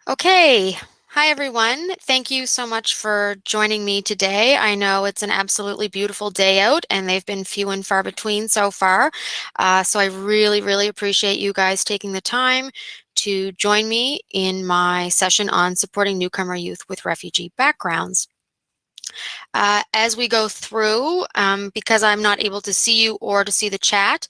Okay. Hi, everyone. Thank you so much for joining me today. I know it's an absolutely beautiful day out, and they've been few and far between so far. So I really, really appreciate you guys taking the time to join me in my session on supporting newcomer youth with refugee backgrounds. As we go through, because I'm not able to see you or to see the chat,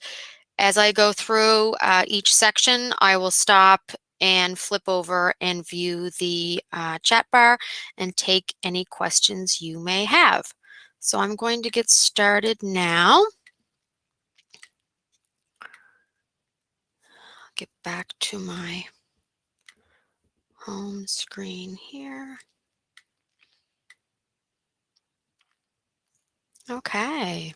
as I go through each section, I will stop and flip over and view the chat bar and take any questions you may have. So I'm going to get started now. I'll get back to my home screen here. Okay.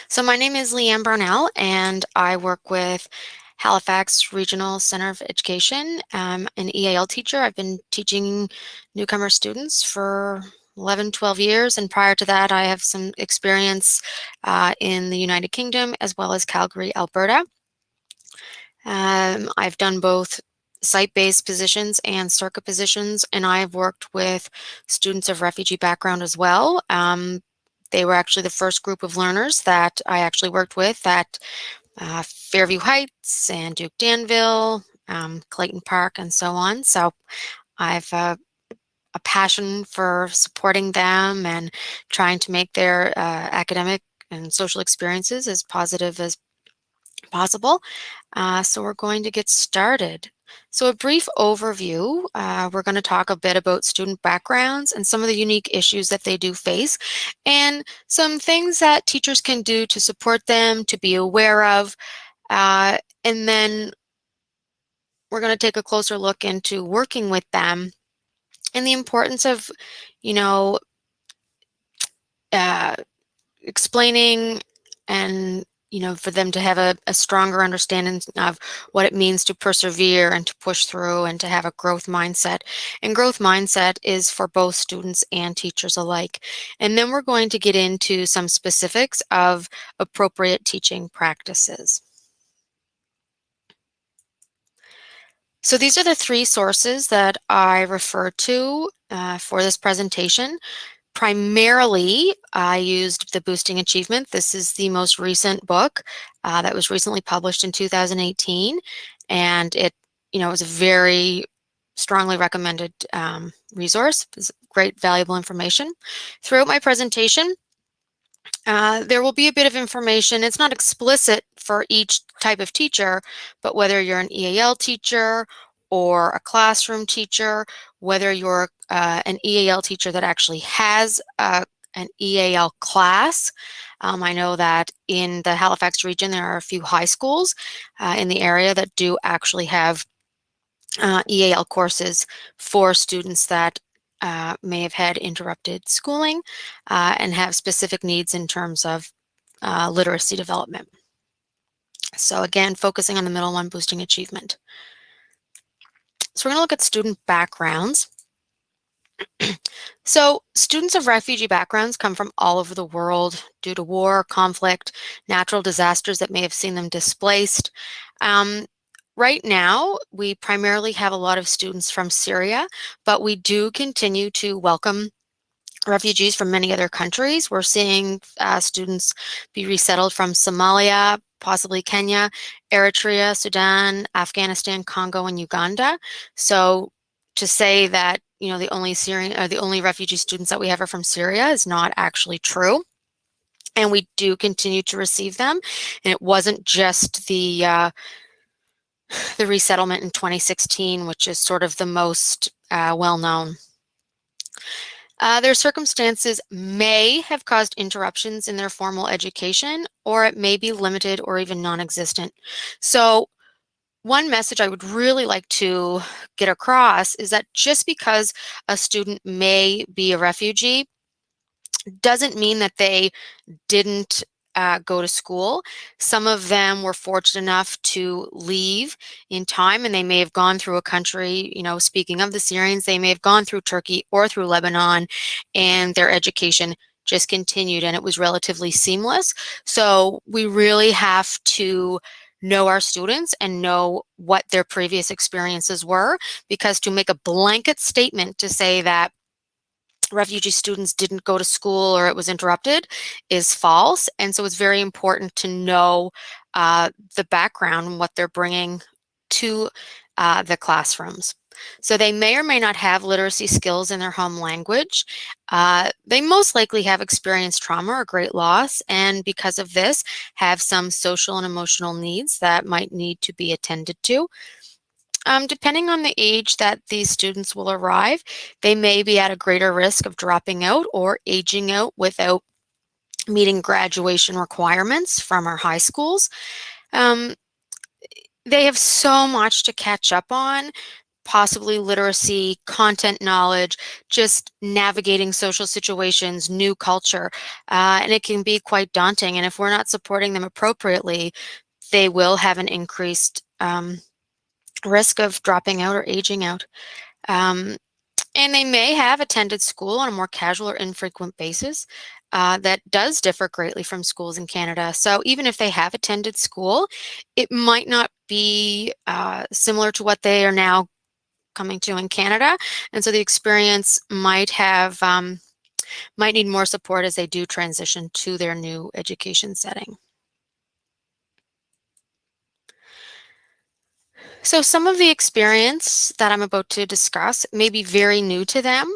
So my name is Leanne Brownell, and I work with Halifax Regional Center of Education. I'm an EAL teacher. I've been teaching newcomer students for 11, 12 years, and prior to that, I have some experience in the United Kingdom as well as Calgary, Alberta. I've done both site-based positions and circuit positions, and I've worked with students of refugee background as well. They were actually the first group of learners that I actually worked with at Fairview Heights and Duke Danville, Clayton Park, and so on. So I've a passion for supporting them and trying to make their academic and social experiences as positive as possible. So we're going to get started. So a brief overview, we're going to talk a bit about student backgrounds and some of the unique issues that they do face, and some things that teachers can do to support them, to be aware of, and then we're going to take a closer look into working with them and the importance of, you know, uh, explaining and for them to have a stronger understanding of what it means to persevere and to push through and to have a growth mindset. And growth mindset is for both students and teachers alike. And then we're going to get into some specifics of appropriate teaching practices. So these are the three sources that I refer to for this presentation. Primarily, I used the Boosting Achievement. This is the most recent book that was recently published in 2018, and it, is a very strongly recommended resource. It's great, valuable information. Throughout my presentation, there will be a bit of information. It's not explicit for each type of teacher, but whether you're an EAL teacher or a classroom teacher, whether you're an EAL teacher that actually has an EAL class. I know that in the Halifax region, there are a few high schools in the area that do actually have EAL courses for students that may have had interrupted schooling and have specific needs in terms of literacy development. So again, focusing on the middle one, boosting achievement. So we're going to look at student backgrounds. So students of refugee backgrounds come from all over the world due to war, conflict, natural disasters that may have seen them displaced. Right now, we primarily have a lot of students from Syria, but we do continue to welcome refugees from many other countries. We're seeing students be resettled from Somalia, possibly Kenya, Eritrea, Sudan, Afghanistan, Congo, and Uganda. So to say that, the only Syrian or the only refugee students that we have are from Syria is not actually true. And we do continue to receive them. And it wasn't just the resettlement in 2016, which is sort of the most well-known. Their circumstances may have caused interruptions in their formal education, or it may be limited or even non-existent. So one message I would really like to get across is that just because a student may be a refugee doesn't mean that they didn't go to school. Some of them were fortunate enough to leave in time, and they may have gone through a country, speaking of the Syrians, they may have gone through Turkey or through Lebanon, and their education just continued, and it was relatively seamless. So we really have to know our students and know what their previous experiences were, because to make a blanket statement to say that refugee students didn't go to school or it was interrupted is false. And so it's very important to know the background and what they're bringing to the classrooms. So they may or may not have literacy skills in their home language. They most likely have experienced trauma or great loss, and because of this, have some social and emotional needs that might need to be attended to. Depending on the age that these students will arrive, they may be at a greater risk of dropping out or aging out without meeting graduation requirements from our high schools. Um, they have so much to catch up on, possibly literacy, content knowledge, just navigating social situations, new culture, and it can be quite daunting. And if we're not supporting them appropriately, they will have an increased risk of dropping out or aging out. Um, and they may have attended school on a more casual or infrequent basis. That does differ greatly from schools in Canada. So even if they have attended school, it might not be similar to what they are now coming to in Canada. And so the experience might have might need more support as they do transition to their new education setting. So some of the experience that I'm about to discuss may be very new to them.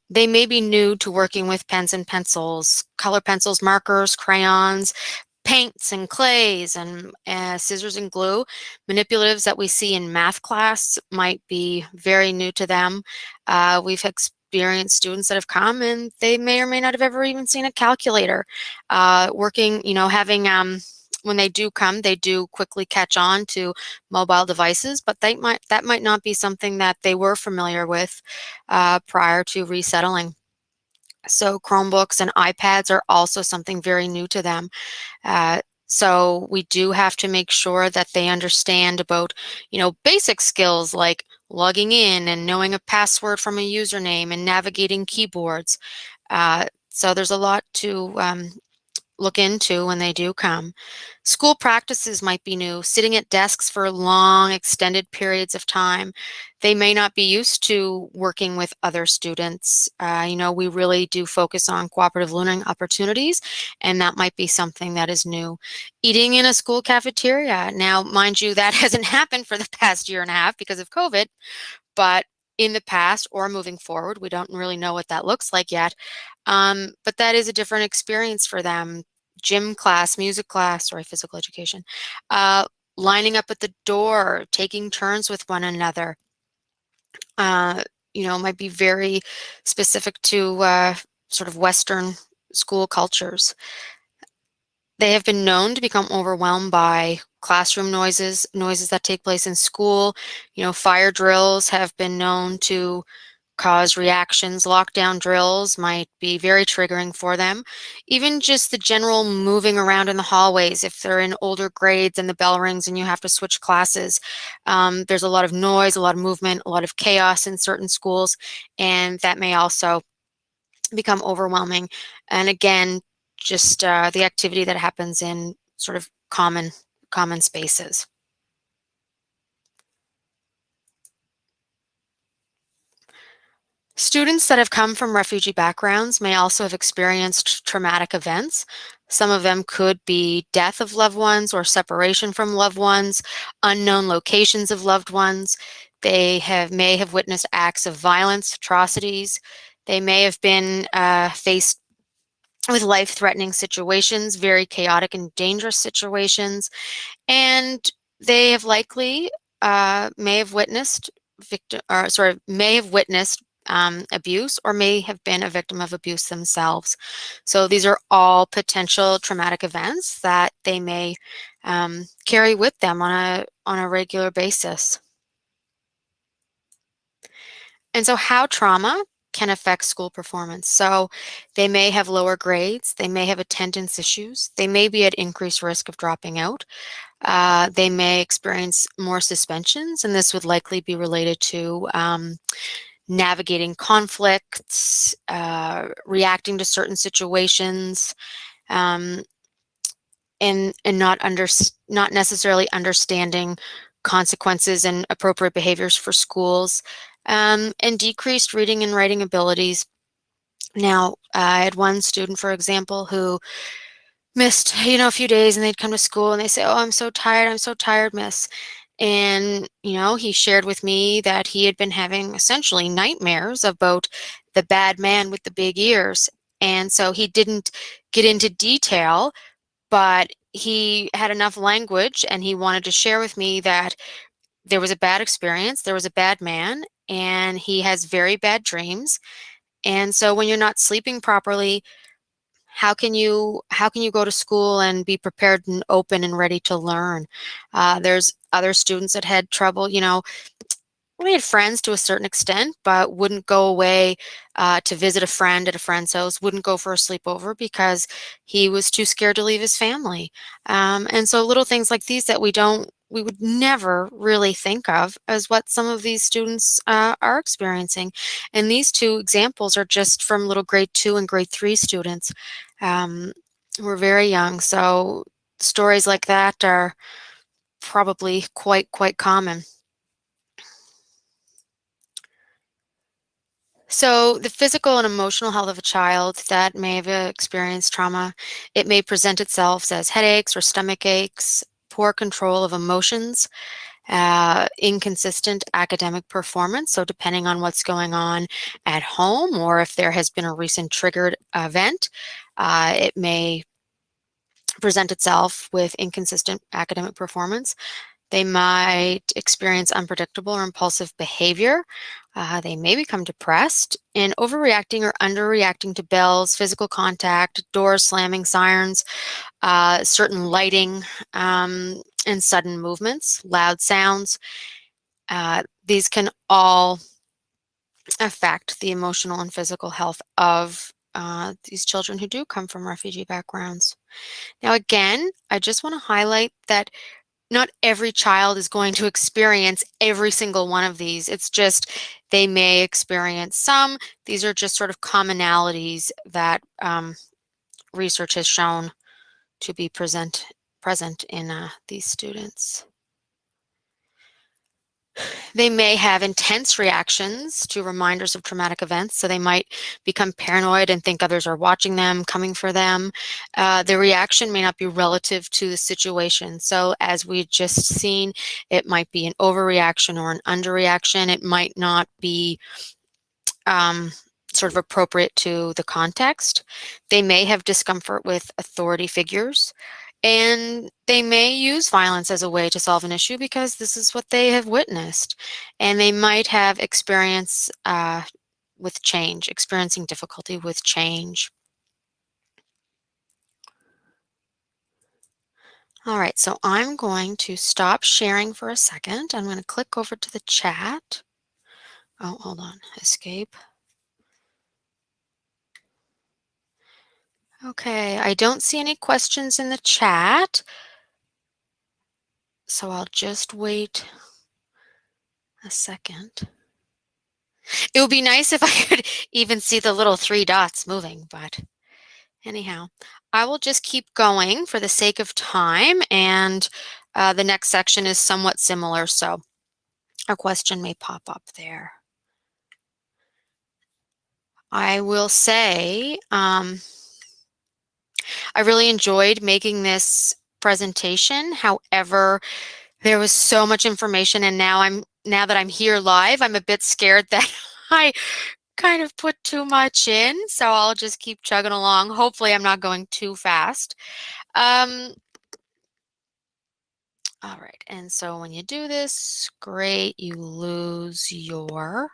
They may be new to working with pens and pencils, color pencils, markers, crayons, paints and clays, and scissors and glue. Manipulatives that we see in math class might be very new to them. We've experienced students that have come and they may or may not have ever even seen a calculator. Working, having when they do come, they do quickly catch on to mobile devices, but that might not be something that they were familiar with prior to resettling. So Chromebooks and iPads are also something very new to them. So we do have to make sure that they understand about, basic skills like logging in and knowing a password from a username and navigating keyboards. So there's a lot to look into when they do come. School practices might be new, sitting at desks for long, extended periods of time. They may not be used to working with other students. We really do focus on cooperative learning opportunities, and that might be something that is new. Eating in a school cafeteria. Now, mind you, that hasn't happened for the past year and a half because of COVID, but in the past or moving forward, we don't really know what that looks like yet. But that is a different experience for them. Gym class, music class, or physical education. Lining up at the door, taking turns with one another. Might be very specific to sort of Western school cultures. They have been known to become overwhelmed by classroom noises that take place in school. Fire drills have been known to cause reactions. Lockdown drills might be very triggering for them. Even just the general moving around in the hallways, if they're in older grades and the bell rings and you have to switch classes, there's a lot of noise, a lot of movement, a lot of chaos in certain schools, and that may also become overwhelming. And again, just the activity that happens in sort of common spaces. Students that have come from refugee backgrounds may also have experienced traumatic events. Some of them could be death of loved ones or separation from loved ones, unknown locations of loved ones. May have witnessed acts of violence, atrocities. They may have been faced with life-threatening situations, very chaotic and dangerous situations, and they have likely may have witnessed abuse, or may have been a victim of abuse themselves. So these are all potential traumatic events that they may carry with them on a regular basis. And so how trauma can affect school performance. So they may have lower grades, they may have attendance issues, they may be at increased risk of dropping out. They may experience more suspensions, and this would likely be related to navigating conflicts, reacting to certain situations. and not necessarily understanding consequences and appropriate behaviors for schools, and decreased reading and writing abilities. Now, I had one student, for example, who missed, a few days, and they'd come to school and they say, "Oh, I'm so tired, miss." And, he shared with me that he had been having essentially nightmares about the bad man with the big ears. And so he didn't get into detail, but he had enough language and he wanted to share with me that there was a bad experience, there was a bad man, and he has very bad dreams. And so when you're not sleeping properly, how can you go to school and be prepared and open and ready to learn? There's other students that had trouble, we had friends to a certain extent, but wouldn't go away to visit a friend at a friend's house, wouldn't go for a sleepover because he was too scared to leave his family. And so little things like these that we would never really think of as what some of these students are experiencing. And these two examples are just from little grade 2 and grade 3 students who are very young. So stories like that are probably quite common. So the physical and emotional health of a child that may have experienced trauma, it may present itself as headaches or stomach aches, poor control of emotions, inconsistent academic performance. So depending on what's going on at home or if there has been a recent triggered event, it may present itself with inconsistent academic performance. They might experience unpredictable or impulsive behavior. They may become depressed and overreacting or underreacting to bells, physical contact, doors slamming, sirens, certain lighting, and sudden movements, loud sounds. These can all affect the emotional and physical health of these children who do come from refugee backgrounds. Now, again, I just want to highlight that not every child is going to experience every single one of these. It's just they may experience some. These are just sort of commonalities that research has shown to be present in these students. They may have intense reactions to reminders of traumatic events, so they might become paranoid and think others are watching them, coming for them. The reaction may not be relative to the situation. So as we just seen, it might be an overreaction or an underreaction. It might not be sort of appropriate to the context. They may have discomfort with authority figures, and they may use violence as a way to solve an issue because this is what they have witnessed. And they might have experience with change, experiencing difficulty with change. All right, so I'm going to stop sharing for a second. I'm going to click over to the chat. Oh, hold on, escape. Okay, I don't see any questions in the chat, so I'll just wait a second. It would be nice if I could even see the little 3 dots moving, but anyhow, I will just keep going for the sake of time, and the next section is somewhat similar, so a question may pop up there. I will say I really enjoyed making this presentation. However, there was so much information, and now that I'm here live, I'm a bit scared that I kind of put too much in, so I'll just keep chugging along. Hopefully, I'm not going too fast. All right, and so when you do this, great, you lose your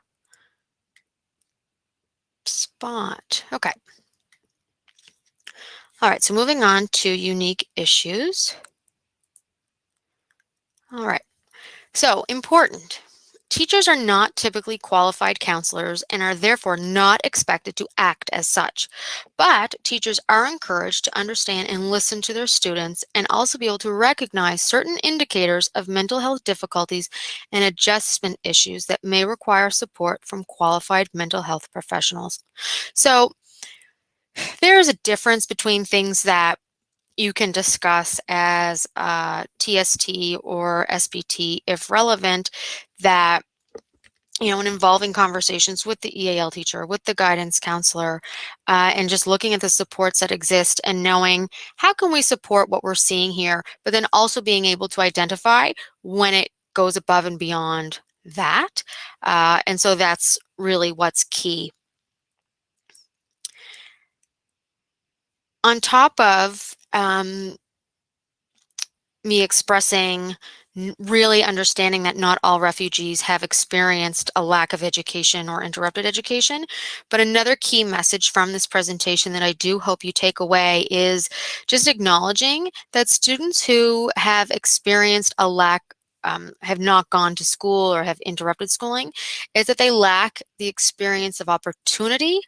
spot. Okay. All right, so moving on to unique issues. All right, so important. Teachers are not typically qualified counselors and are therefore not expected to act as such. But teachers are encouraged to understand and listen to their students and also be able to recognize certain indicators of mental health difficulties and adjustment issues that may require support from qualified mental health professionals. So there is a difference between things that you can discuss as TST or SBT if relevant, that in involving conversations with the EAL teacher, with the guidance counselor, and just looking at the supports that exist and knowing how can we support what we're seeing here, but then also being able to identify when it goes above and beyond that. And so that's really what's key. On top of me expressing really understanding that not all refugees have experienced a lack of education or interrupted education. But another key message from this presentation that I do hope you take away is just acknowledging that students who have experienced a lack, have not gone to school or have interrupted schooling, is that they lack the experience of opportunity,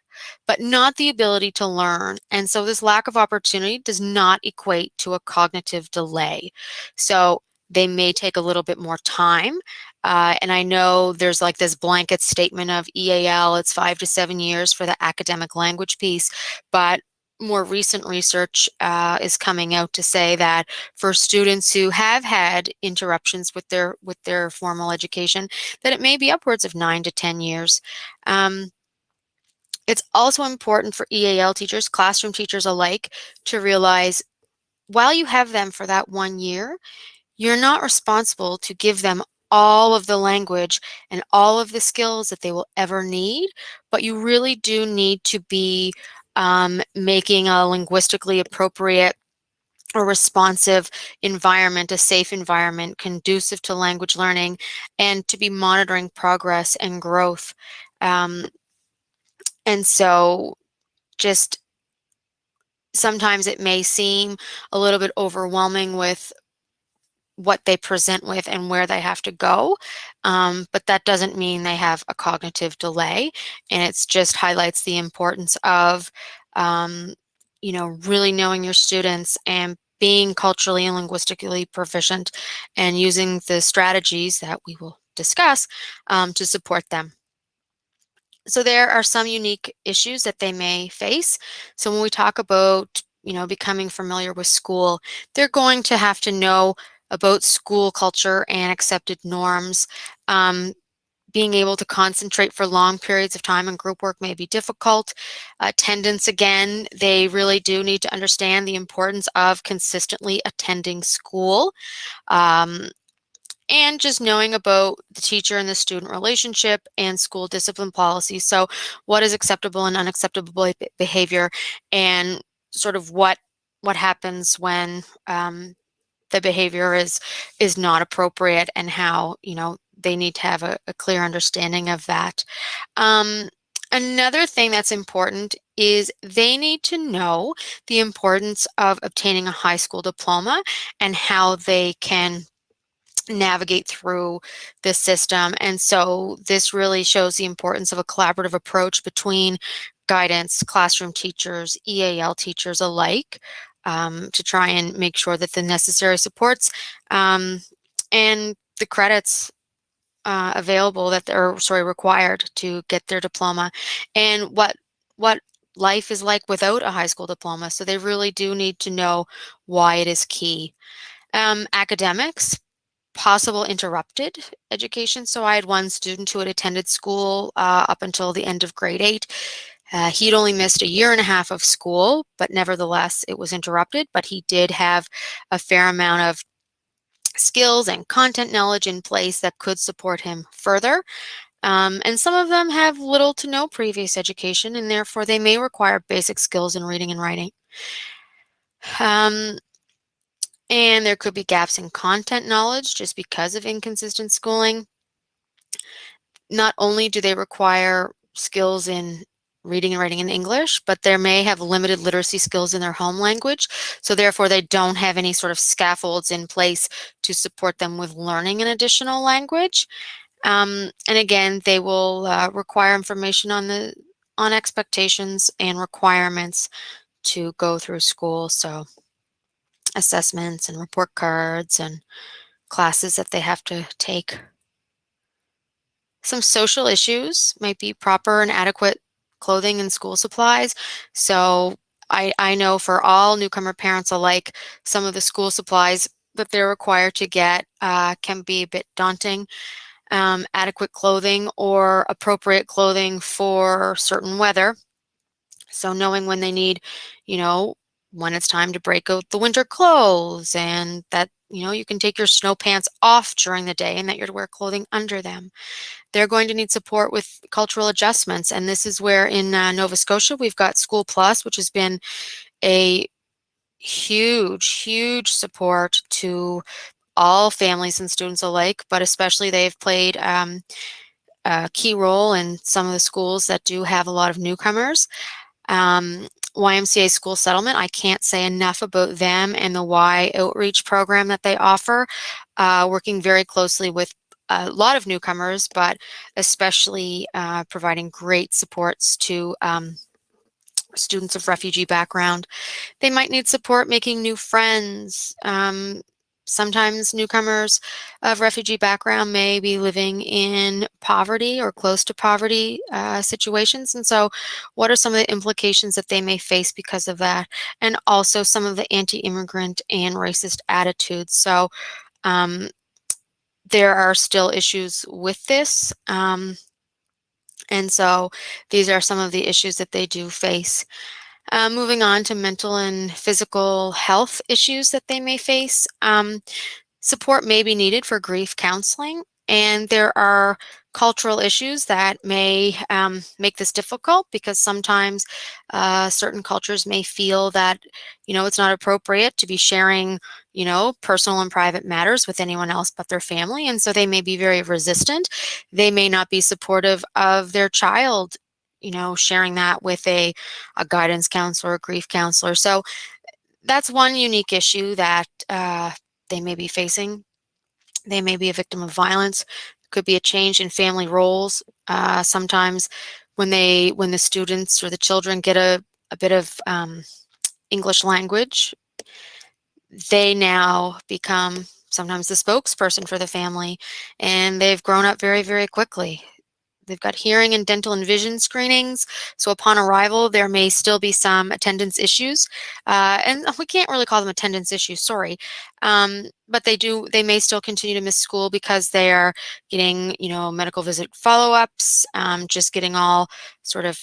but not the ability to learn. And so this lack of opportunity does not equate to a cognitive delay. So they may take a little bit more time. And I know there's like this blanket statement of EAL, it's 5 to 7 years for the academic language piece, but more recent research is coming out to say that for students who have had interruptions with their formal education, that it may be upwards of 9 to 10 years. It's also important for EAL teachers, classroom teachers alike, to realize while you have them for that 1 year, you're not responsible to give them all of the language and all of the skills that they will ever need, but you really do need to be making a linguistically appropriate or responsive environment, a safe environment, conducive to language learning, and to be monitoring progress and growth. And so just sometimes it may seem a little bit overwhelming with what they present with and where they have to go, but that doesn't mean they have a cognitive delay, and it just highlights the importance of really knowing your students and being culturally and linguistically proficient and using the strategies that we will discuss to support them. So there are some unique issues that they may face. So when we talk about, becoming familiar with school, they're going to have to know about school culture and accepted norms. Being able to concentrate for long periods of time in group work may be difficult. Attendance, again, they really do need to understand the importance of consistently attending school. And just knowing about the teacher and the student relationship and school discipline policies. So what is acceptable and unacceptable behavior, and sort of what happens when the behavior is not appropriate, and how they need to have a clear understanding of that. Another thing that's important is they need to know the importance of obtaining a high school diploma and how they can navigate through this system. And so this really shows the importance of a collaborative approach between guidance, classroom teachers, EAL teachers alike, to try and make sure that the necessary supports and the credits available that they're required to get their diploma, and what life is like without a high school diploma. So they really do need to know why it is key. Academics, possible interrupted education. So I had one student who had attended school up until the end of grade 8. He'd only missed a year and a half of school, but nevertheless, it was interrupted. But he did have a fair amount of skills and content knowledge in place that could support him further. And some of them have little to no previous education, and therefore they may require basic skills in reading and writing. And there could be gaps in content knowledge just because of inconsistent schooling. Not only do they require skills in reading and writing in English, but they may have limited literacy skills in their home language. So therefore, they don't have any sort of scaffolds in place to support them with learning an additional language. And again, they will require information on expectations and requirements to go through school. So assessments and report cards and classes that they have to take. Some social issues might be proper and adequate clothing and school supplies. So I know for all newcomer parents alike, some of the school supplies that they're required to get can be a bit daunting. Adequate clothing or appropriate clothing for certain weather. So knowing when they need, you know, when it's time to break out the winter clothes, and that, you can take your snow pants off during the day and that you're to wear clothing under them. They're going to need support with cultural adjustments. And this is where in Nova Scotia, we've got School Plus, which has been a huge support to all families and students alike, but especially they've played a key role in some of the schools that do have a lot of newcomers. YMCA School Settlement, I can't say enough about them and the Y outreach program that they offer, working very closely with a lot of newcomers, but especially providing great supports to students of refugee background. They might need support making new friends. Sometimes newcomers of refugee background may be living in poverty or close to poverty situations. And so what are some of the implications that they may face because of that? And also some of the anti-immigrant and racist attitudes. So there are still issues with this. And so these are some of the issues that they do face. Moving on to mental and physical health issues that they may face. Support may be needed for grief counseling, and there are cultural issues that may make this difficult because sometimes certain cultures may feel that, it's not appropriate to be sharing, personal and private matters with anyone else but their family, and so they may be very resistant. They may not be supportive of their child, sharing that with a guidance counselor or grief counselor. So that's one unique issue that they may be facing. They may be a victim of violence. Could be a change in family roles. Sometimes when the students or the children get a bit of English language, they now become sometimes the spokesperson for the family, and they've grown up very quickly. They've got hearing and dental and vision screenings. So upon arrival, there may still be some attendance issues. And we can't really call them attendance issues, sorry. But they may still continue to miss school because they are getting, medical visit follow-ups, just getting all sort of,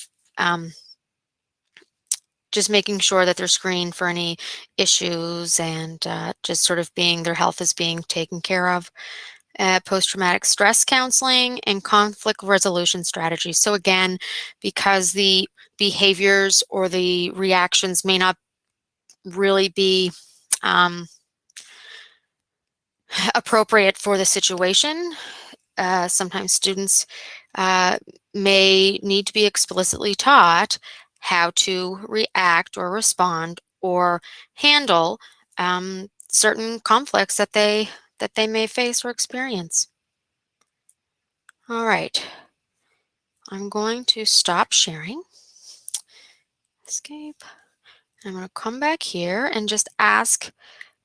just making sure that they're screened for any issues, and just sort of their health is being taken care of. Post-traumatic stress counseling and conflict resolution strategies. So again, because the behaviors or the reactions may not really be appropriate for the situation, sometimes students may need to be explicitly taught how to react or respond or handle certain conflicts that they may face or experience. All right, I'm going to stop sharing. Escape. I'm going to come back here and just ask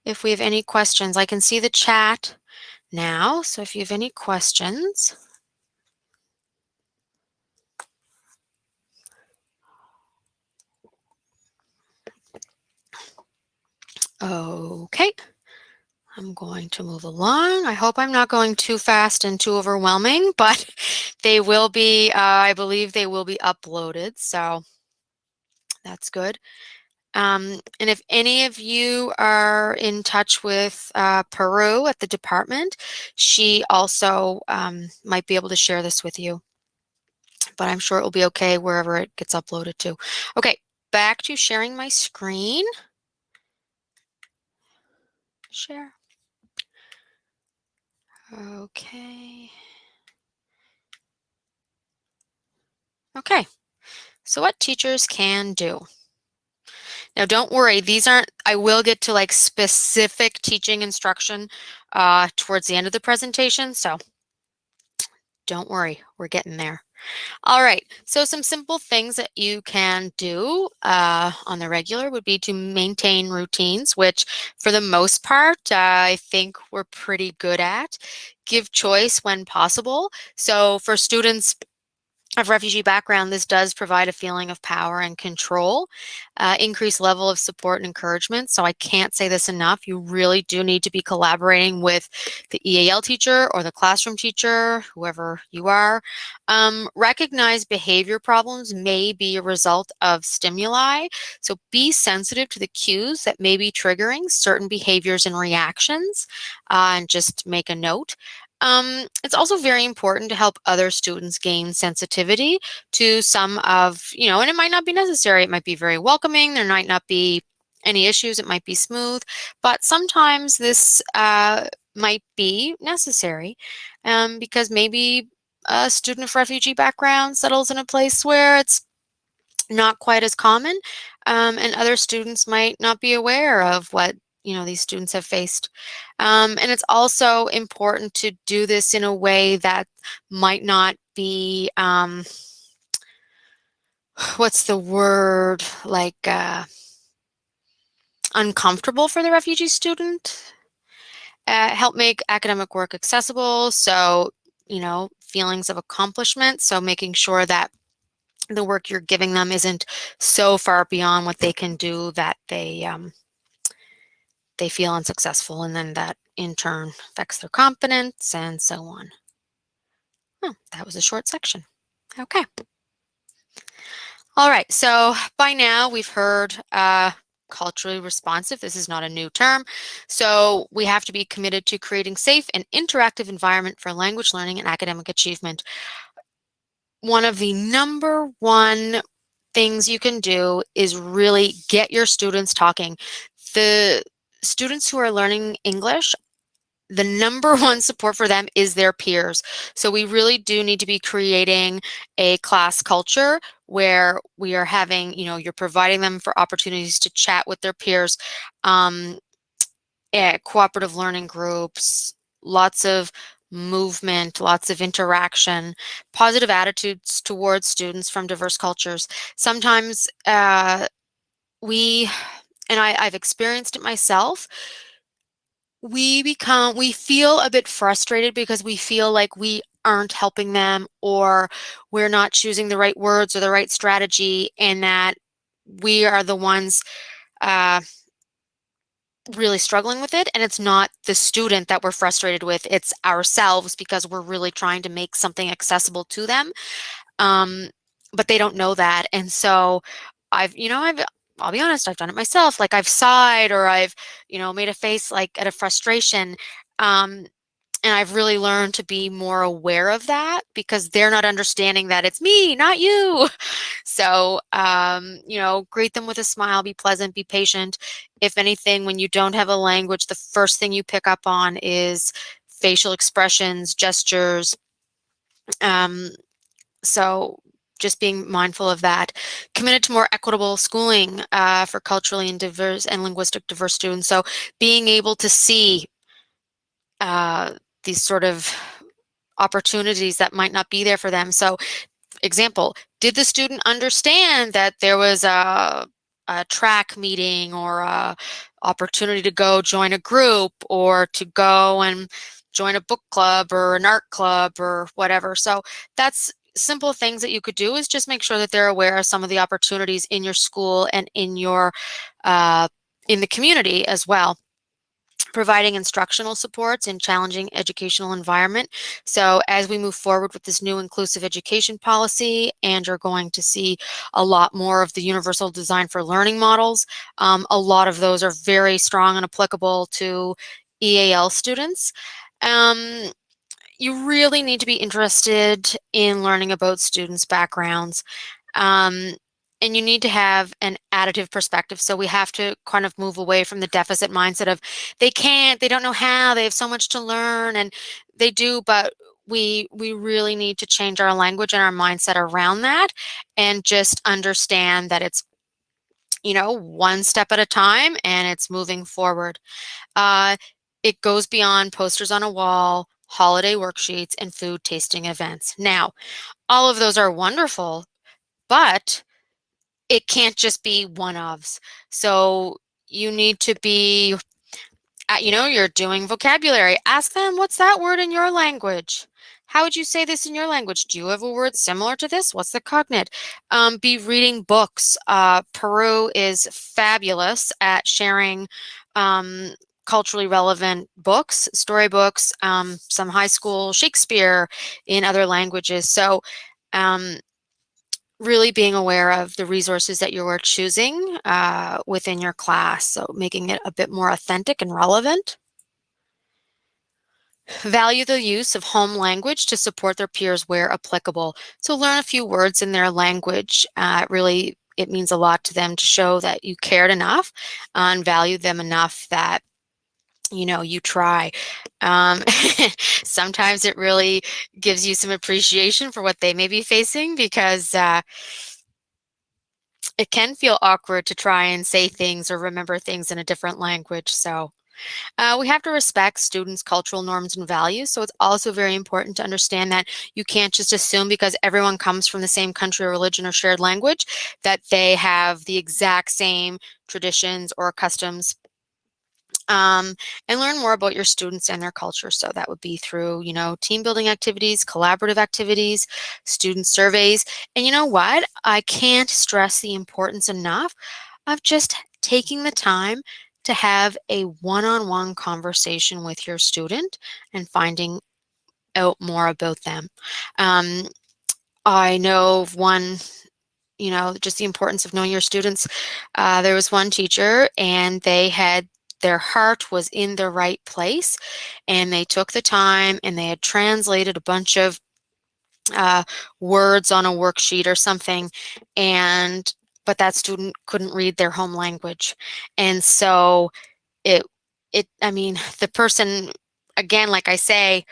if we have any questions. I can see the chat now, so if you have any questions. Okay. I'm going to move along. I hope I'm not going too fast and too overwhelming, but they will be, I believe they will be uploaded, so that's good. And if any of you are in touch with Peru at the department, she also might be able to share this with you, but I'm sure it will be okay wherever it gets uploaded to. Okay, back to sharing my screen. Share. Okay. Okay, so what teachers can do. Now, don't worry, these aren't, I will get to like specific teaching instruction towards the end of the presentation, so don't worry, we're getting there. All right, so some simple things that you can do on the regular would be to maintain routines, which for the most part, I think we're pretty good at. Give choice when possible. So for students of refugee background, this does provide a feeling of power and control, increased level of support and encouragement. So I can't say this enough. You really do need to be collaborating with the EAL teacher or the classroom teacher, whoever you are. Recognize behavior problems may be a result of stimuli. So be sensitive to the cues that may be triggering certain behaviors and reactions, and just make a note. It's also very important to help other students gain sensitivity to some of, and it might not be necessary. It might be very welcoming. There might not be any issues. It might be smooth, but sometimes this might be necessary because maybe a student of refugee background settles in a place where it's not quite as common, and other students might not be aware of what these students have faced. And it's also important to do this in a way that might not be, what's the word, like uncomfortable for the refugee student. Help make academic work accessible, so feelings of accomplishment, so making sure that the work you're giving them isn't so far beyond what they can do that they feel unsuccessful, and then that in turn affects their confidence and so on. Oh, that was a short section. Okay. All right, so by now we've heard culturally responsive. This is not a new term. So we have to be committed to creating safe and interactive environment for language learning and academic achievement. One of the number one things you can do is really get your students talking. The students who are learning English, the number one support for them is their peers. So we really do need to be creating a class culture where we are having, you're providing them for opportunities to chat with their peers, cooperative learning groups, lots of movement, lots of interaction, positive attitudes towards students from diverse cultures. Sometimes I've experienced it myself, we feel a bit frustrated because we feel like we aren't helping them, or we're not choosing the right words or the right strategy, and that we are the ones really struggling with it, and it's not the student that we're frustrated with, it's ourselves, because we're really trying to make something accessible to them. But they don't know that, and so I'll be honest, I've done it myself. Like, I've sighed, or I've made a face like at a frustration, and I've really learned to be more aware of that, because they're not understanding that it's me, not you. So, greet them with a smile, be pleasant, be patient. If anything, when you don't have a language, the first thing you pick up on is facial expressions, gestures. So just being mindful of that. Committed to more equitable schooling for culturally and diverse and linguistic diverse students. So being able to see these sort of opportunities that might not be there for them. So, example, did the student understand that there was a track meeting, or a opportunity to go join a group, or to go and join a book club or an art club or whatever? So that's simple things that you could do, is just make sure that they're aware of some of the opportunities in your school and in your in the community as well. Providing instructional supports in challenging educational environment. So as we move forward with this new inclusive education policy, and you're going to see a lot more of the universal design for learning models, a lot of those are very strong and applicable to EAL students. You really need to be interested in learning about students' backgrounds. And you need to have an additive perspective. So we have to kind of move away from the deficit mindset of they can't, they don't know how, they have so much to learn, and they do, but we really need to change our language and our mindset around that, and just understand that it's one step at a time, and it's moving forward. It goes beyond posters on a wall, holiday worksheets, and food tasting events. Now, all of those are wonderful, but it can't just be one-ofs. So you need to be, you're doing vocabulary. Ask them, what's that word in your language? How would you say this in your language? Do you have a word similar to this? What's the cognate? Be reading books. Peru is fabulous at sharing culturally relevant books, storybooks, some high school Shakespeare in other languages. So um, really being aware of the resources that you are choosing within your class, so making it a bit more authentic and relevant. Value the use of home language to support their peers where applicable. So learn a few words in their language. It means a lot to them to show that you cared enough and value them enough that you try. Um, Sometimes it really gives you some appreciation for what they may be facing, because it can feel awkward to try and say things or remember things in a different language. So we have to respect students' cultural norms and values. So it's also very important to understand that you can't just assume because everyone comes from the same country or religion or shared language that they have the exact same traditions or customs. And learn more about your students and their culture. So that would be through, team building activities, collaborative activities, student surveys. And you know what? I can't stress the importance enough of just taking the time to have a one-on-one conversation with your student and finding out more about them. Um, I know of one, just the importance of knowing your students. There was one teacher, and their heart was in the right place, and they took the time and they had translated a bunch of uh, words on a worksheet or something, but that student couldn't read their home language. And so it I mean, the person, again, like I say,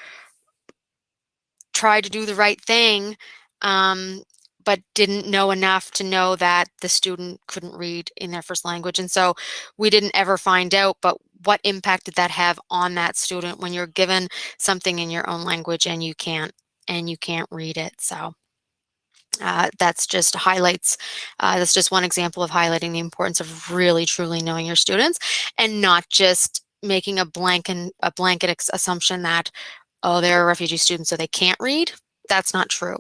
tried to do the right thing, um, but didn't know enough to know that the student couldn't read in their first language. And so we didn't ever find out, but what impact did that have on that student when you're given something in your own language and you can't read it? So that's just one example of highlighting the importance of really truly knowing your students and not just making a blanket assumption that, oh, they're a refugee student, so they can't read. That's not true.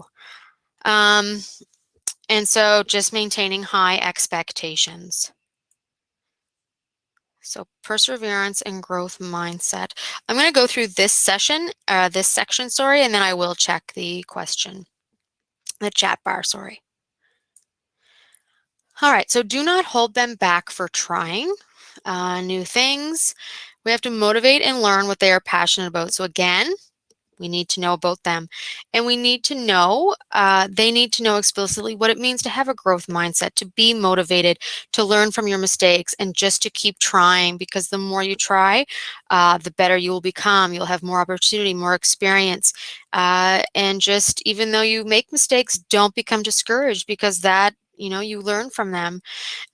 Um, and so just maintaining high expectations. So perseverance and growth mindset. I'm going to go through this section, and then I will check the chat bar, sorry. All right, so do not hold them back for trying new things. We have to motivate and learn what they are passionate about. So again, we need to know about them, and we need to know, they need to know explicitly what it means to have a growth mindset, to be motivated, to learn from your mistakes, and just to keep trying, because the more you try, the better you will become. You'll have more opportunity, more experience, and just, even though you make mistakes, don't become discouraged, because that, you learn from them.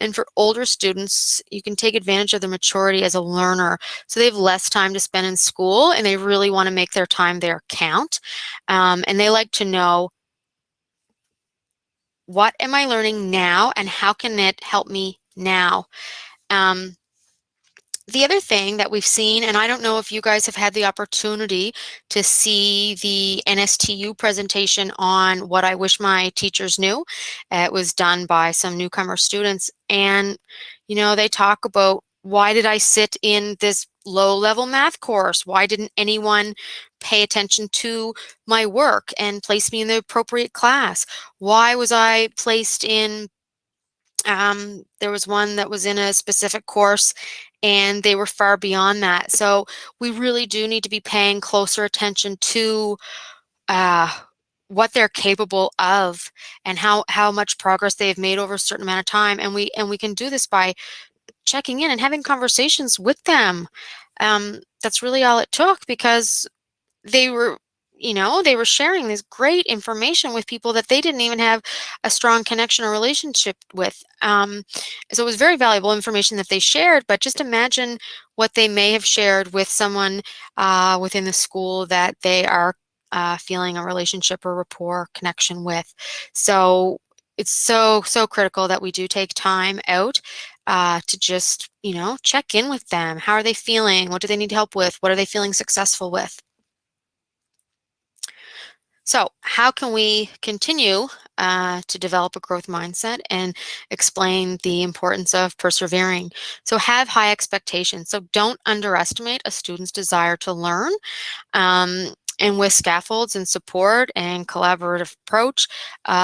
And for older students, you can take advantage of their maturity as a learner. So they have less time to spend in school, and they really want to make their time there count. And they like to know, what am I learning now, and how can it help me now? Um, the other thing that we've seen, and I don't know if you guys have had the opportunity to see the NSTU presentation on What I Wish My Teachers Knew. It was done by some newcomer students, and they talk about, why did I sit in this low-level math course? Why didn't anyone pay attention to my work and place me in the appropriate class? Why was I placed in there was one that was in a specific course, and they were far beyond that. So we really do need to be paying closer attention to uh, what they're capable of, and how much progress they've made over a certain amount of time. And we can do this by checking in and having conversations with them. That's really all it took, because they were they were sharing this great information with people that they didn't even have a strong connection or relationship with. So it was very valuable information that they shared, but just imagine what they may have shared with someone within the school that they are feeling a relationship or rapport connection with. So it's so critical that we do take time out to just check in with them. How are they feeling? What do they need help with? What are they feeling successful with? So how can we continue to develop a growth mindset and explain the importance of persevering? So have high expectations. So don't underestimate a student's desire to learn. And with scaffolds and support and collaborative approach,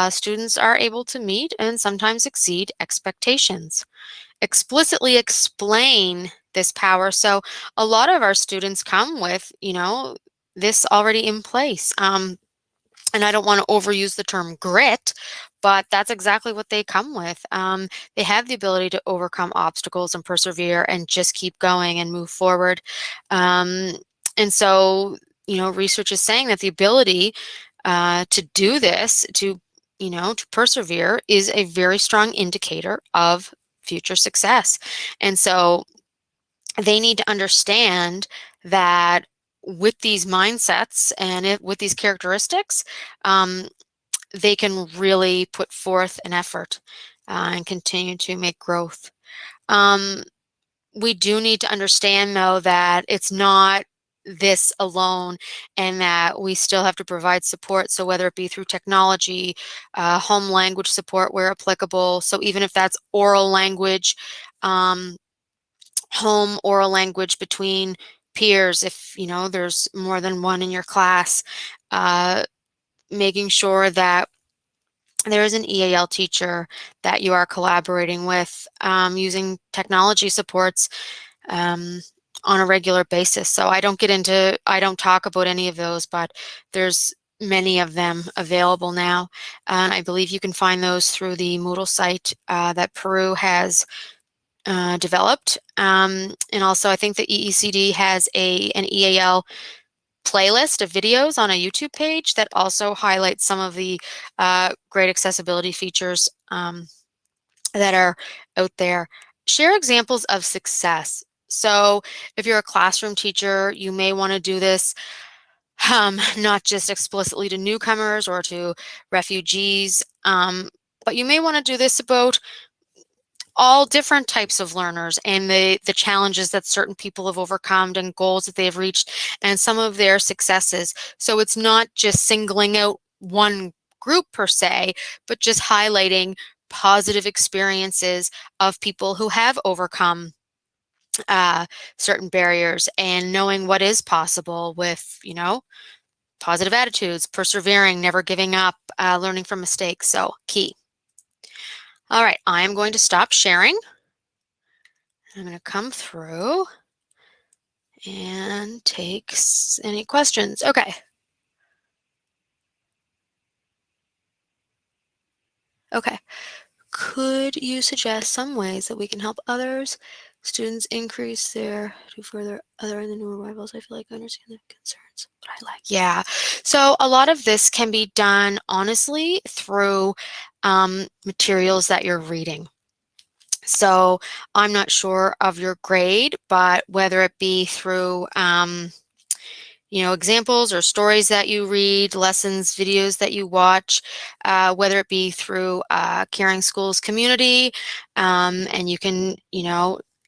students are able to meet and sometimes exceed expectations. Explicitly explain this power. So a lot of our students come with, this already in place. And I don't want to overuse the term grit, but that's exactly what they come with. They have the ability to overcome obstacles and persevere and just keep going and move forward. Um, and so, research is saying that the ability to do this, to persevere, is a very strong indicator of future success. And so they need to understand that with these mindsets and with these characteristics, um, they can really put forth an effort and continue to make growth. Um, we do need to understand, though, that it's not this alone and that we still have to provide support. So whether it be through technology, home language support where applicable. So even if that's oral language, um, home oral language between peers, if there's more than one in your class, uh, making sure that there is an EAL teacher that you are collaborating with, using technology supports um, on a regular basis. So I don't talk about any of those, but there's many of them available now. And I believe you can find those through the Moodle site that Peru has developed. And also I think the EECD has an EAL playlist of videos on a YouTube page that also highlights some of the great accessibility features that are out there. Share examples of success. So if you're a classroom teacher, you may want to do this not just explicitly to newcomers or to refugees, but you may want to do this about all different types of learners and the challenges that certain people have overcome and goals that they have reached and some of their successes. So it's not just singling out one group per se, but just highlighting positive experiences of people who have overcome certain barriers and knowing what is possible with, positive attitudes, persevering, never giving up, learning from mistakes. So key. All right, I am going to stop sharing. I'm going to come through and take any questions. Okay. Okay. Could you suggest some ways that we can help students increase do further other than new arrivals? I feel like I understand their concerns, but I like. Yeah. So a lot of this can be done honestly through materials that you're reading. So I'm not sure of your grade, but whether it be through examples or stories that you read, lessons, videos that you watch, whether it be through Caring Schools community, and you can,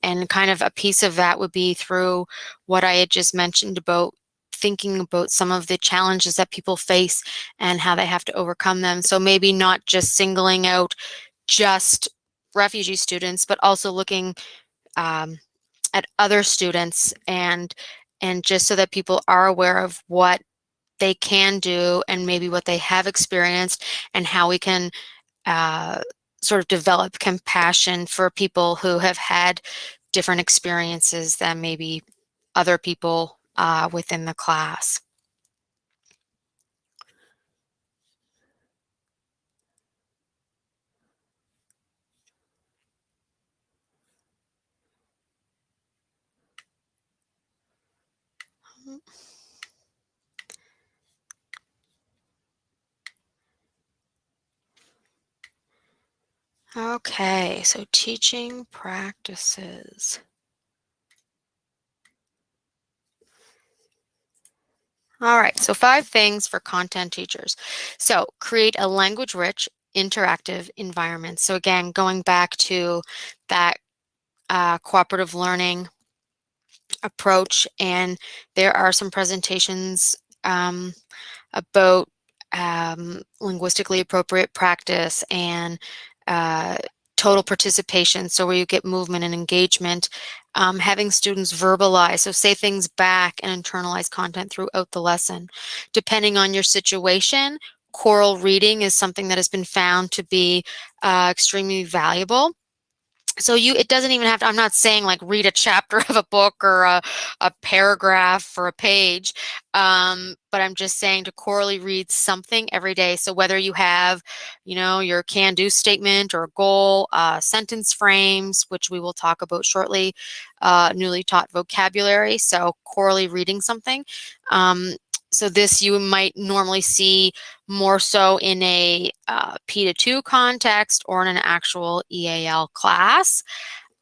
and kind of a piece of that would be through what I had just mentioned about thinking about some of the challenges that people face and how they have to overcome them. So maybe not just singling out just refugee students, but also looking at other students and just so that people are aware of what they can do and maybe what they have experienced and how we can sort of develop compassion for people who have had different experiences than maybe other people within the class. Okay, so teaching practices. All right, so 5 things for content teachers. So create a language-rich, interactive environment. So again, going back to that cooperative learning approach, and there are some presentations about linguistically appropriate practice and total participation, so where you get movement and engagement, having students verbalize, so say things back and internalize content throughout the lesson. Depending on your situation, choral reading is something that has been found to be extremely valuable. So it doesn't even have to, I'm not saying like read a chapter of a book or a paragraph or a page, but I'm just saying to chorally read something every day. So whether you have, your can-do statement or goal, sentence frames, which we will talk about shortly, newly taught vocabulary, so chorally reading something. So this you might normally see more so in a P2 context or in an actual EAL class.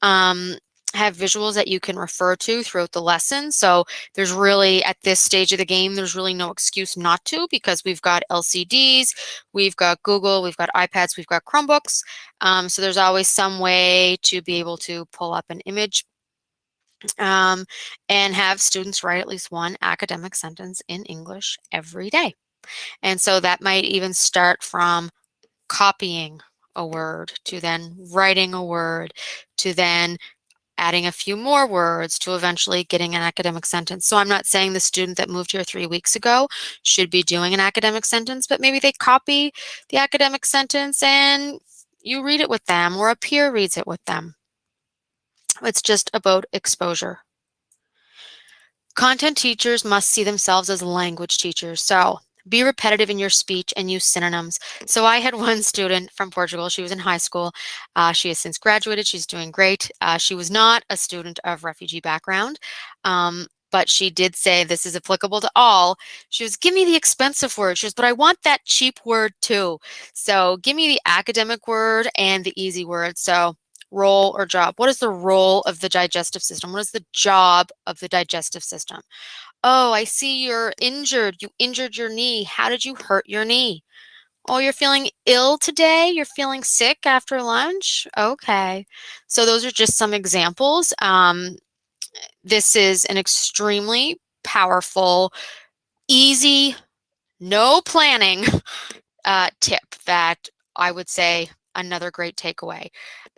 Have visuals that you can refer to throughout the lesson. So there's really, at this stage of the game, there's really no excuse not to, because we've got LCDs, we've got Google, we've got iPads, we've got Chromebooks. So there's always some way to be able to pull up an image and have students write at least one academic sentence in English every day. And so that might even start from copying a word to then writing a word to then adding a few more words to eventually getting an academic sentence. So I'm not saying the student that moved here 3 weeks ago should be doing an academic sentence, but maybe they copy the academic sentence and you read it with them, or a peer reads it with them. It's just about exposure. Content teachers must see themselves as language teachers. So be repetitive in your speech and use synonyms. So I had one student from Portugal. She was in high school. She has since graduated. She's doing great. She was not a student of refugee background, but she did say, this is applicable to all. She was, give me the expensive word. She was, but I want that cheap word too. So give me the academic word and the easy word. So role or job. What is the role of the digestive system? What is the job of the digestive system? Oh, I see you're injured. You injured your knee. How did you hurt your knee? Oh, you're feeling ill today? You're feeling sick after lunch? Okay. So those are just some examples. This is an extremely powerful, easy, no planning tip that I would say another great takeaway.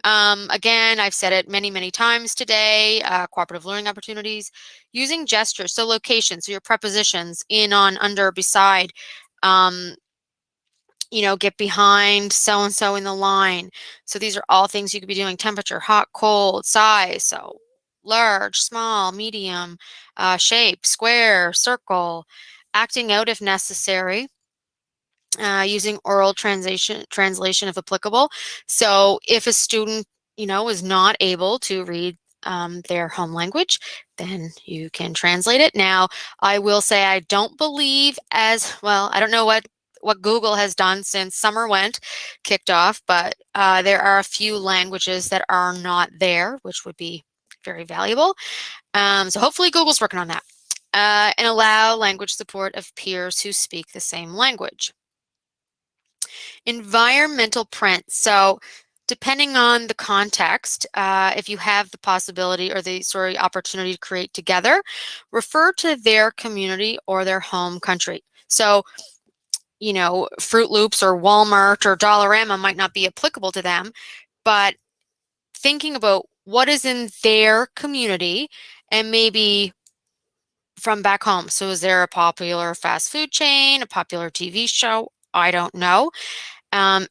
Again, I've said it many, many times today, cooperative learning opportunities, using gestures, so location, so your prepositions, in, on, under, beside, get behind so-and-so in the line. So these are all things you could be doing: temperature, hot, cold, size, so large, small, medium, shape, square, circle, acting out if necessary. Using oral translation if applicable. So if a student, is not able to read their home language, then you can translate it. Now, I will say I don't believe as well, I don't know what Google has done since summer kicked off, but there are a few languages that are not there, which would be very valuable. So hopefully Google's working on that. And allow language support of peers who speak the same language. Environmental print. So depending on the context, if you have the possibility or the opportunity to create together, refer to their community or their home country. So, Fruit Loops or Walmart or Dollarama might not be applicable to them, but thinking about what is in their community and maybe from back home. So is there a popular fast food chain, a popular TV show? I don't know.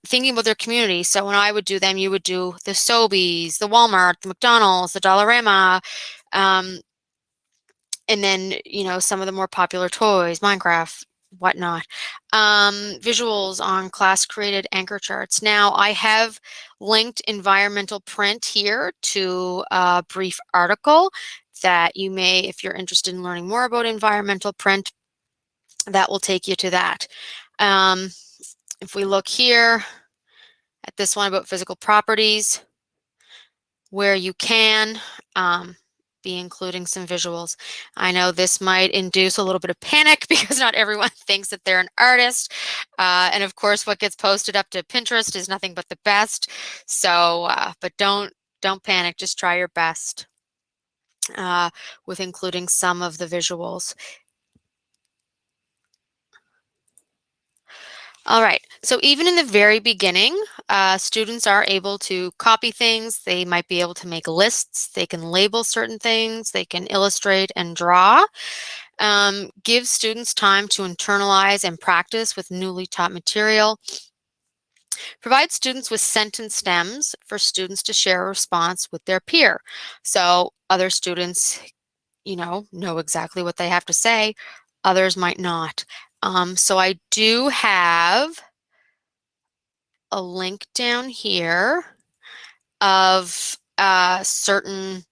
Thinking about their community. So when I would do them, you would do the Sobeys, the Walmart, the McDonald's, the Dollarama, and then, some of the more popular toys, Minecraft, whatnot. Visuals on class-created anchor charts. Now, I have linked environmental print here to a brief article that you may, if you're interested in learning more about environmental print, that will take you to that. If we look here at this one about physical properties, where you can be including some visuals. I know this might induce a little bit of panic because not everyone thinks that they're an artist. And of course, what gets posted up to Pinterest is nothing but the best. So, but don't panic, just try your best with including some of the visuals. All right, so even in the very beginning, students are able to copy things. They might be able to make lists. They can label certain things. They can illustrate and draw. Give students time to internalize and practice with newly taught material. Provide students with sentence stems for students to share a response with their peer. So other students, know exactly what they have to say. Others might not. So I do have a link down here of certain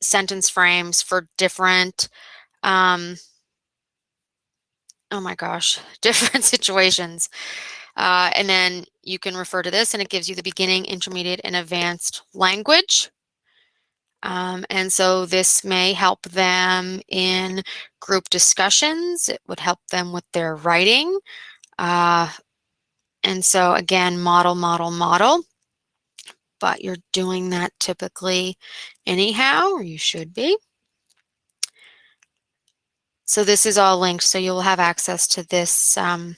sentence frames for different, oh my gosh, different situations. And then you can refer to this and it gives you the beginning, intermediate, and advanced language. And so this may help them in group discussions. It would help them with their writing. And so again, model, model, model. But you're doing that typically anyhow, or you should be. So this is all linked, so you'll have access to this. And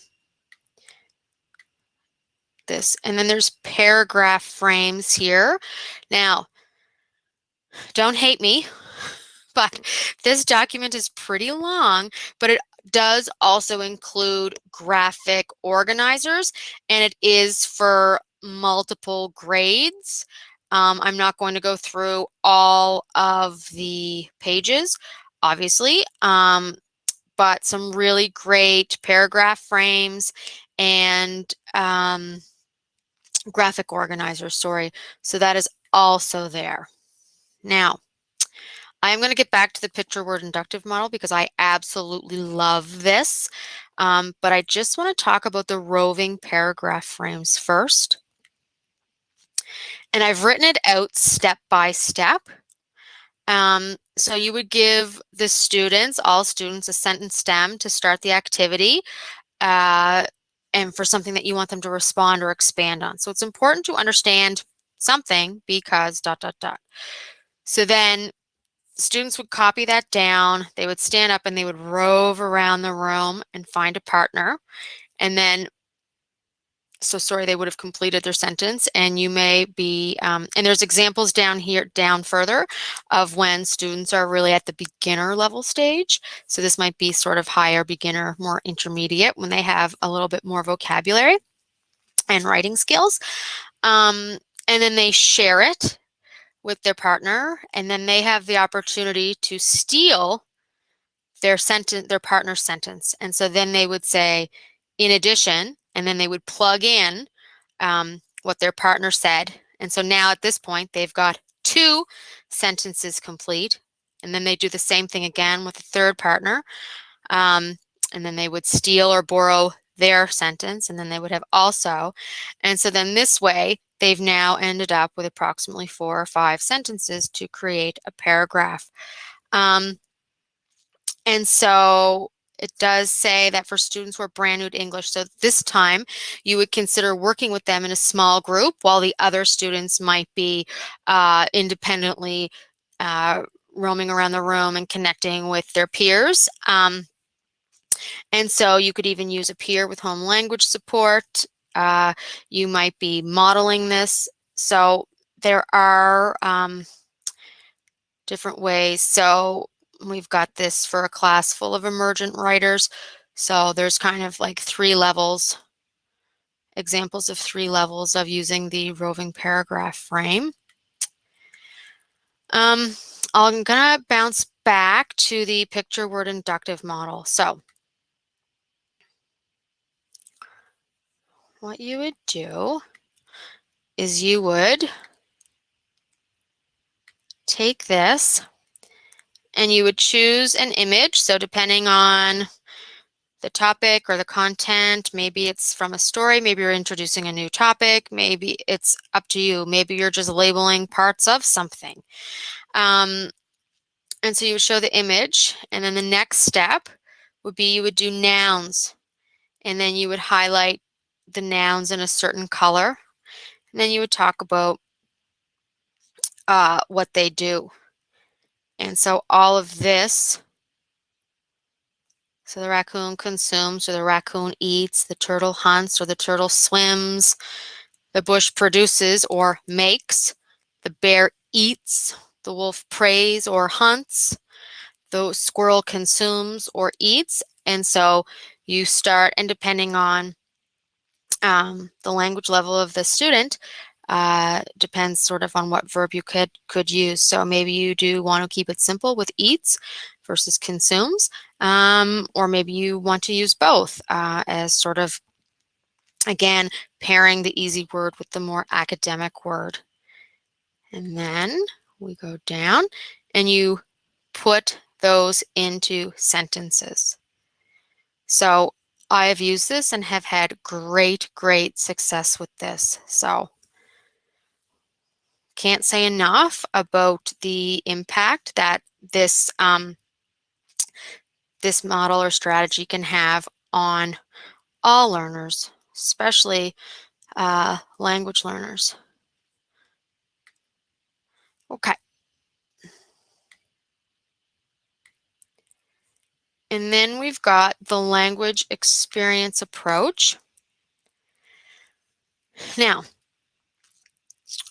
then there's paragraph frames here. Now, don't hate me, but this document is pretty long, but it does also include graphic organizers, and it is for multiple grades. I'm not going to go through all of the pages, obviously, but some really great paragraph frames and graphic organizers, sorry. So that is also there. Now, I'm going to get back to the picture word inductive model because I absolutely love this. But I just want to talk about the roving paragraph frames first. And I've written it out step by step. So you would give the students, all students, a sentence stem to start the activity and for something that you want them to respond or expand on. So it's important to understand something because ... So then students would copy that down, they would stand up and they would rove around the room and find a partner. And then, so sorry, they would have completed their sentence and you may be, and there's examples down here, down further of when students are really at the beginner level stage. So this might be sort of higher beginner, more intermediate when they have a little bit more vocabulary and writing skills. And then they share it with their partner, and then they have the opportunity to steal their sentence, their partner's sentence. And so then they would say, in addition, and then they would plug in what their partner said. And so now at this point, they've got 2 sentences complete. And then they do the same thing again with the third partner. And then they would steal or borrow their sentence, and then they would have also. And so then this way, they've now ended up with approximately 4 or 5 sentences to create a paragraph. And so it does say that for students who are brand new to English, so this time you would consider working with them in a small group while the other students might be independently roaming around the room and connecting with their peers. And so you could even use a peer with home language support. You might be modeling this. So there are different ways. So we've got this for a class full of emergent writers. So there's kind of like 3 levels, examples of 3 levels of using the roving paragraph frame. I'm gonna bounce back to the picture word inductive model. So what you would do is you would take this and you would choose an image. So depending on the topic or the content, maybe it's from a story, maybe you're introducing a new topic, maybe it's up to you. Maybe you're just labeling parts of something. And so you would show the image, and then the next step would be you would do nouns, and then you would highlight the nouns in a certain color, and then you would talk about what they do. And so all of this So the raccoon consumes, or the raccoon eats, the turtle hunts, or the turtle swims, the bush produces or makes, the bear eats, the wolf preys or hunts, the squirrel consumes or eats. And so you start, and depending on the language level of the student, depends sort of on what verb you could use. So maybe you do want to keep it simple with eats versus consumes, or maybe you want to use both as sort of, again, pairing the easy word with the more academic word. And then we go down and you put those into sentences. So I have used this and have had great success with this. So can't say enough about the impact that this this model or strategy can have on all learners, especially language learners. Okay. And then we've got the language experience approach. Now,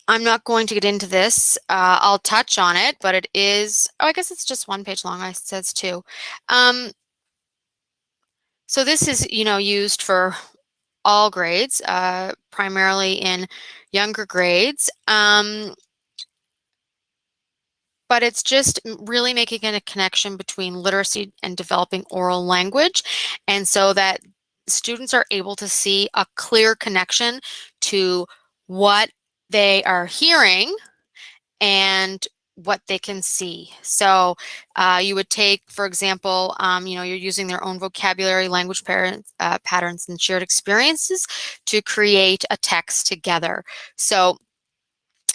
I'm not going to get into this. I'll touch on it, but it is, oh, I guess it's just 1 page long. It says 2. So this is, used for all grades, primarily in younger grades. But it's just really making a connection between literacy and developing oral language, and so that students are able to see a clear connection to what they are hearing and what they can see. So you would take, for example, you're using their own vocabulary, language patterns, and shared experiences to create a text together. So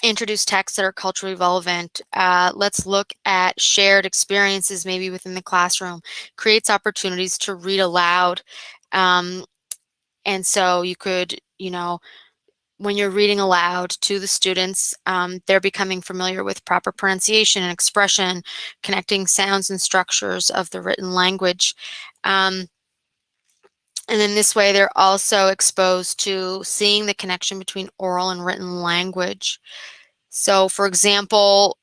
introduce texts that are culturally relevant. Let's look at shared experiences maybe within the classroom. Creates opportunities to read aloud. And so you could, when you're reading aloud to the students, they're becoming familiar with proper pronunciation and expression, connecting sounds and structures of the written language. And then this way, they're also exposed to seeing the connection between oral and written language. So, for example,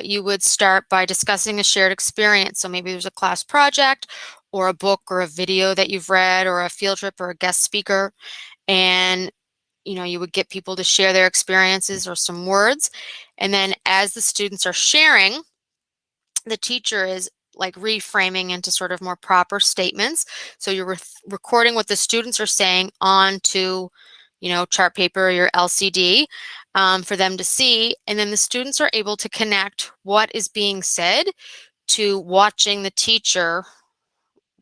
you would start by discussing a shared experience. So maybe there's a class project or a book or a video that you've read or a field trip or a guest speaker. And you would get people to share their experiences or some words. And then as the students are sharing, the teacher is like reframing into sort of more proper statements. So you're recording what the students are saying onto, chart paper or your LCD for them to see. And then the students are able to connect what is being said to watching the teacher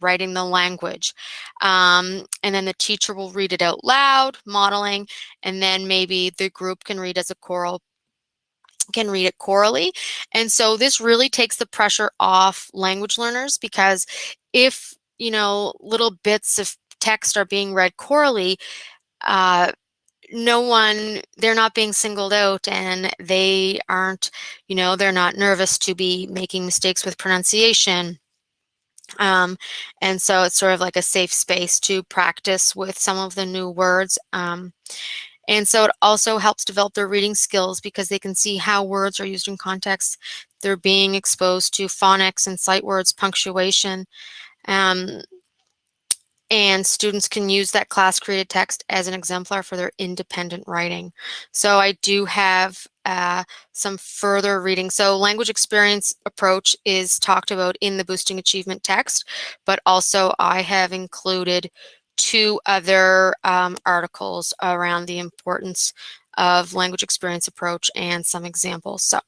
writing the language. And then the teacher will read it out loud, modeling, and then maybe the group can read as a choral, can read it chorally. And so this really takes the pressure off language learners, because if, little bits of text are being read chorally, they're not being singled out, and they aren't, they're not nervous to be making mistakes with pronunciation. And so it's sort of like a safe space to practice with some of the new words. And so it also helps develop their reading skills, because they can see how words are used in context. They're being exposed to phonics and sight words, punctuation. And students can use that class-created text as an exemplar for their independent writing. So I do have some further reading. So language experience approach is talked about in the Boosting Achievement text, but also I have included 2 other articles around the importance of language experience approach and some examples. So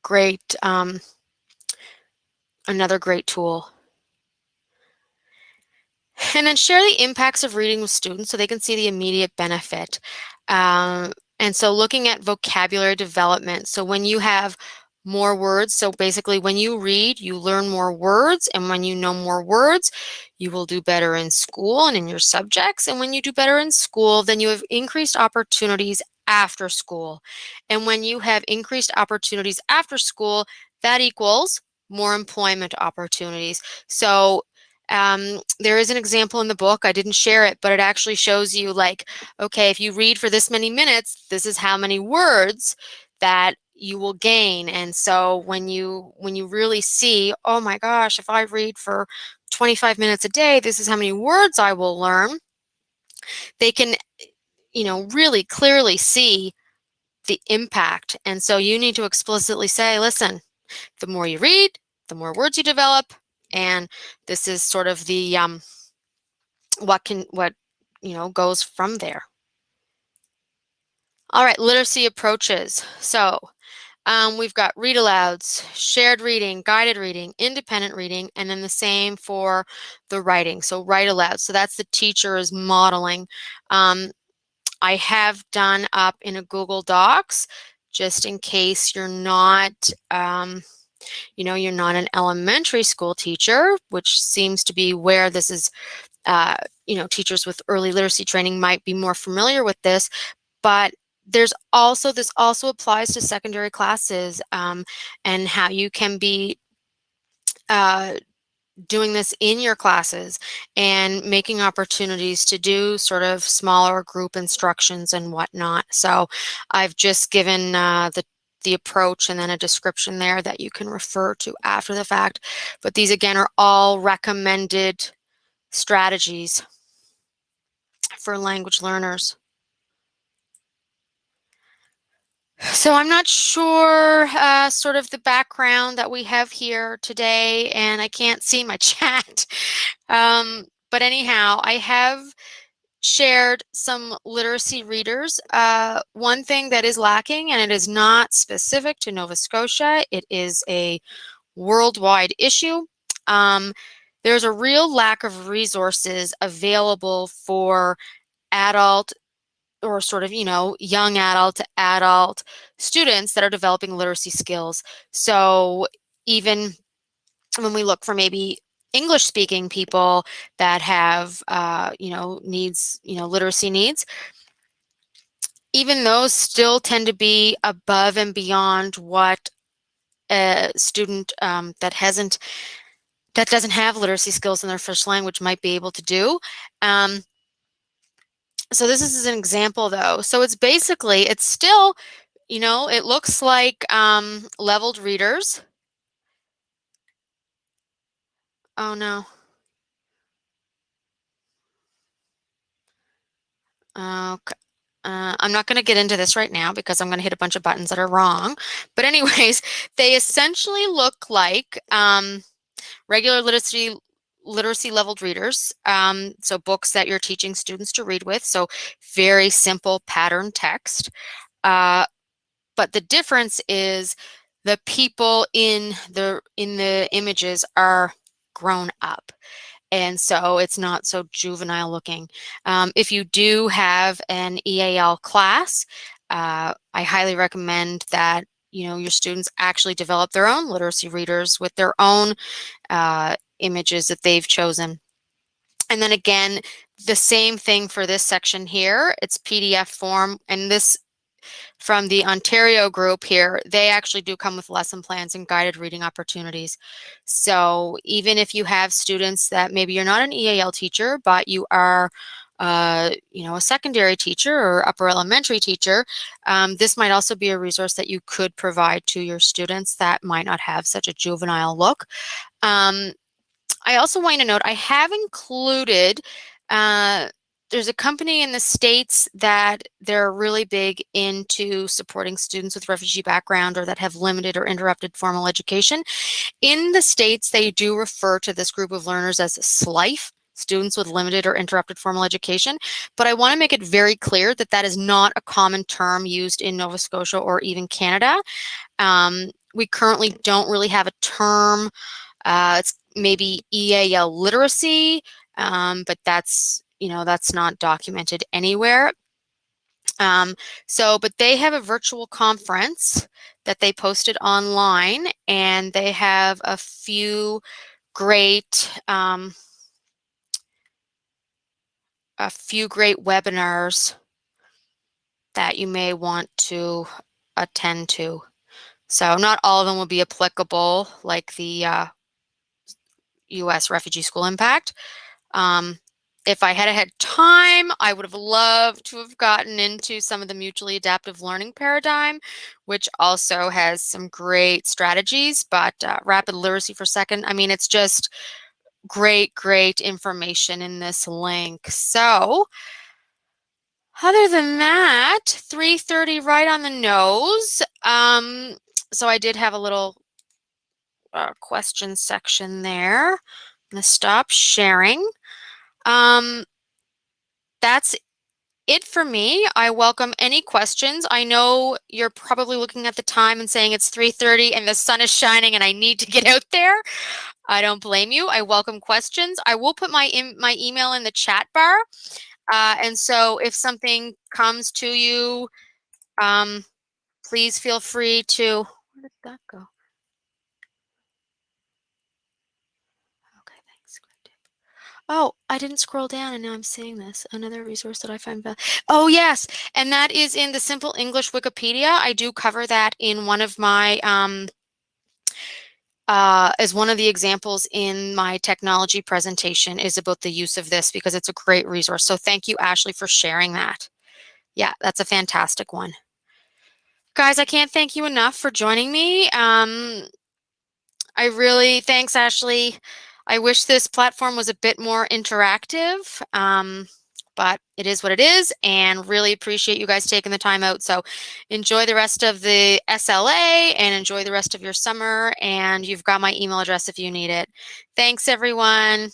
great, another great tool. And then share the impacts of reading with students so they can see the immediate benefit. And so looking at vocabulary development. So when you have more words, so basically when you read, you learn more words, and when you know more words, you will do better in school and in your subjects. And when you do better in school, then you have increased opportunities after school. And when you have increased opportunities after school, that equals more employment opportunities. So there is an example in the book. I didn't share it, but it actually shows you like, okay, if you read for this many minutes, this is how many words that you will gain. And so when you really see, oh my gosh, if I read for 25 minutes a day, this is how many words I will learn, they can, really clearly see the impact. And so you need to explicitly say, listen, the more you read, the more words you develop, and this is sort of the what goes from there. All right, literacy approaches. So we've got read alouds, shared reading, guided reading, independent reading, and then the same for the writing. So write aloud. So that's the teacher is modeling. I have done up in a Google Docs, just in case you're not, you're not an elementary school teacher, which seems to be where this is, teachers with early literacy training might be more familiar with this, but this also applies to secondary classes, and how you can be doing this in your classes and making opportunities to do sort of smaller group instructions and whatnot. So I've just given the approach and then a description there that you can refer to after the fact. But these again are all recommended strategies for language learners. So I'm not sure sort of the background that we have here today, and I can't see my chat. But anyhow, I have shared some literacy readers. One thing that is lacking, and it is not specific to Nova Scotia, it is a worldwide issue. There's a real lack of resources available for adult or sort of, young adult to adult students that are developing literacy skills. So even when we look for maybe English speaking people that have, needs, literacy needs, even those still tend to be above and beyond what a student that doesn't have literacy skills in their first language might be able to do. So this is an example though. So it's still, it looks like leveled readers. Oh no. Okay. I'm not going to get into this right now because I'm going to hit a bunch of buttons that are wrong. But anyways, they essentially look like regular literacy leveled readers. So books that you're teaching students to read with. So very simple pattern text. But the difference is the people in the images are grown up. And so it's not so juvenile looking. If you do have an EAL class, I highly recommend that your students actually develop their own literacy readers with their own images that they've chosen. And then again, the same thing for this section here. It's PDF form, and this from the Ontario group here, they actually do come with lesson plans and guided reading opportunities. So even if you have students that maybe you're not an EAL teacher, but you are a secondary teacher or upper elementary teacher, this might also be a resource that you could provide to your students that might not have such a juvenile look. I also want to note, I have included, there's a company in the States that they're really big into supporting students with refugee background or that have limited or interrupted formal education. In the States, they do refer to this group of learners as SLIFE, students with limited or interrupted formal education. But I want to make it very clear that that is not a common term used in Nova Scotia or even Canada. We currently don't really have a term. It's maybe EAL literacy, but that's not documented anywhere. But they have a virtual conference that they posted online, and they have a few great webinars that you may want to attend to. So not all of them will be applicable, like the U.S. Refugee School Impact. Um, if I had time, I would have loved to have gotten into some of the mutually adaptive learning paradigm, which also has some great strategies, but rapid literacy for second, I mean, it's just great information in this link. So other than that, 3:30 right on the nose. So I did have a little question section there. I'm going to stop sharing. That's it for me. I welcome any questions. I know you're probably looking at the time and saying it's 3:30 and the sun is shining and I need to get out there. I don't blame you. I welcome questions. I will put my email in the chat bar. And so if something comes to you, please feel free to, where did that go? Okay, thanks. Oh, I didn't scroll down and now I'm seeing this. Another resource that I find valuable. Oh, yes. And that is in the Simple English Wikipedia. I do cover that in one of my, as one of the examples in my technology presentation is about the use of this because it's a great resource. So thank you, Ashley, for sharing that. Yeah, that's a fantastic one. Guys, I can't thank you enough for joining me. Thanks, Ashley. I wish this platform was a bit more interactive, but it is what it is, and really appreciate you guys taking the time out. So enjoy the rest of the SLA and enjoy the rest of your summer, and you've got my email address if you need it. Thanks, everyone.